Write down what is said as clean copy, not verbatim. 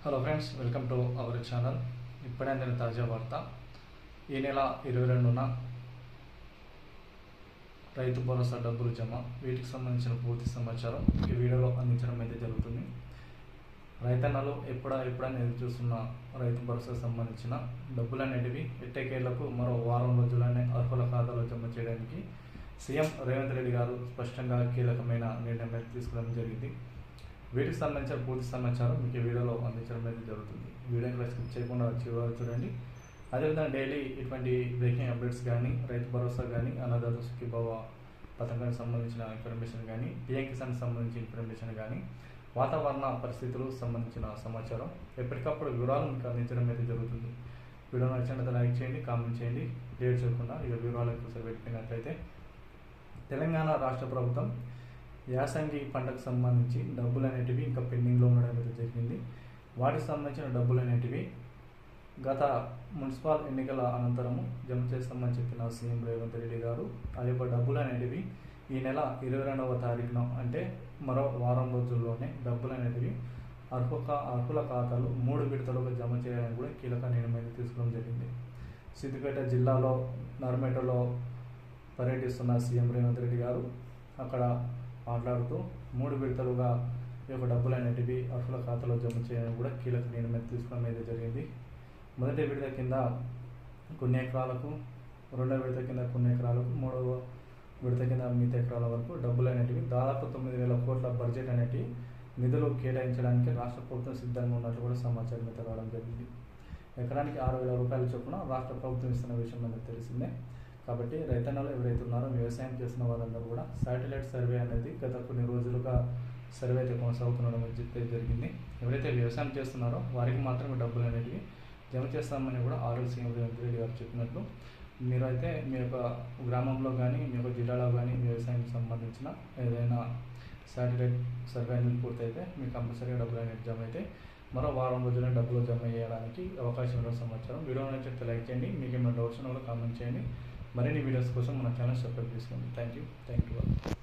Hello friends, welcome to our channel. ఇప్పుడే అందిన తాజా వార్త. ఈ నెల 22న రైతు భరోసా డబ్బులు జమ, వీటికి సంబంధించిన పూర్తి సమాచారం ఈ వీడియోలో అందించడం అయితే జరుగుతుంది. రైతన్నలు ఎప్పుడని ఎదురు చూస్తున్న రైతు భరోసా సంబంధించిన డబ్బులు అనేటివి ఎట్టకేళ్లకు మరో వారం రోజుల్లోనే అర్హుల ఖాతాలో జమ చేయడానికి సీఎం రేవంత్ రెడ్డి గారు స్పష్టంగా కీలకమైన నిర్ణయం తీసుకోవడం జరిగింది. వీటికి సంబంధించిన పూర్తి సమాచారం మీకు ఈ వీడియోలో అందించడం అయితే జరుగుతుంది. వీడియోని స్కిప్ చేయకుండా చూడండి. అదేవిధంగా డైలీ ఇటువంటి బ్రేకింగ్ అప్డేట్స్ కానీ, రైతు భరోసా కానీ, అన్నదాత సుఖీభవ పథకానికి సంబంధించిన ఇన్ఫర్మేషన్ కానీ, పిఎం కిసాన్కి సంబంధించిన ఇన్ఫర్మేషన్ కానీ, వాతావరణ పరిస్థితులకు సంబంధించిన సమాచారం ఎప్పటికప్పుడు వివరాలు మీకు అందించడం అయితే జరుగుతుంది. వీడియో నచ్చినట్లయితే లైక్ చేయండి, కామెంట్ చేయండి. లేట్ చేయకుండా ఇక వివరాలకు ఒకసారి పెట్టినట్లయితే, తెలంగాణ రాష్ట్ర ప్రభుత్వం యాసంగి పంటకు సంబంధించి డబ్బులు అనేటివి ఇంకా పెండింగ్లో ఉండడం అయితే జరిగింది. వాటికి సంబంధించిన డబ్బులు అనేటివి గత మున్సిపల్ ఎన్నికల అనంతరము జమ చేస్తామని చెప్పిన సీఎం రేవంత్ రెడ్డి గారు ఆ యొక్క డబ్బులు అనేటివి ఈ నెల 22వ తారీఖున, అంటే మరో వారం రోజుల్లోనే డబ్బులు అనేటివి అర్హుల ఖాతాలు 3 విడతలుగా జమ చేయడానికి కూడా కీలక నిర్ణయం తీసుకోవడం జరిగింది. సిద్దిపేట జిల్లాలో నర్మేటలో పర్యటిస్తున్న సీఎం రేవంత్ రెడ్డి గారు అక్కడ మాట్లాడుతూ 3 విడతలుగా ఈ యొక్క డబ్బులు అనేటివి అర్హుల ఖాతాలో జమ చేయడానికి కూడా కీలక నిర్ణయం తీసుకోవడం అయితే జరిగింది. మొదటి విడత కింద కొన్ని ఎకరాలకు, రెండవ విడత కింద కొన్ని ఎకరాలకు, మూడవ విడత కింద మిగతా ఎకరాల వరకు డబ్బులు అనేటివి దాదాపు 9,000 కోట్ల బడ్జెట్ అనేటివి నిధులు కేటాయించడానికి రాష్ట్ర ప్రభుత్వం సిద్ధంగా ఉన్నట్లు కూడా సమాచారం అయితే రావడం జరిగింది. ఎకరానికి 6,000 రూపాయల చొప్పున రాష్ట్ర ప్రభుత్వం ఇస్తున్న విషయం అనేది తెలిసిందే. కాబట్టి రైతన్నలు ఎవరైతే ఉన్నారో వ్యవసాయం చేస్తున్న వాళ్ళందరూ కూడా శాటిలైట్ సర్వే అనేది గత కొన్ని రోజులుగా సర్వే అయితే కొనసాగుతుండడం జరిగింది. ఎవరైతే వ్యవసాయం చేస్తున్నారో వారికి మాత్రమే డబ్బులు అనేటివి జమ చేస్తామని కూడా సీఎం రేవంత్ రెడ్డి గారు చెప్పినట్లు, మీరు అయితే మీ యొక్క గ్రామంలో కానీ, మీ యొక్క జిల్లాలో కానీ వ్యవసాయానికి సంబంధించిన ఏదైనా శాటిలైట్ సర్వే అనేది పూర్తయితే మీకు కంపల్సరీగా డబ్బులు అనేది జమ అయితే మరో వారం రోజుల్లో డబ్బులు జమ చేయడానికి అవకాశం ఉన్న సమాచారం. వీడియో నచ్చితే లైక్ చేయండి. మీకు ఏమైనా డౌట్స్ ఉన్నా కూడా కామెంట్ చేయండి. మరిన్ని వీడియోస్ కోసం మన ఛానల్ సబ్స్క్రైబ్ చేసుకోండి. Thank you.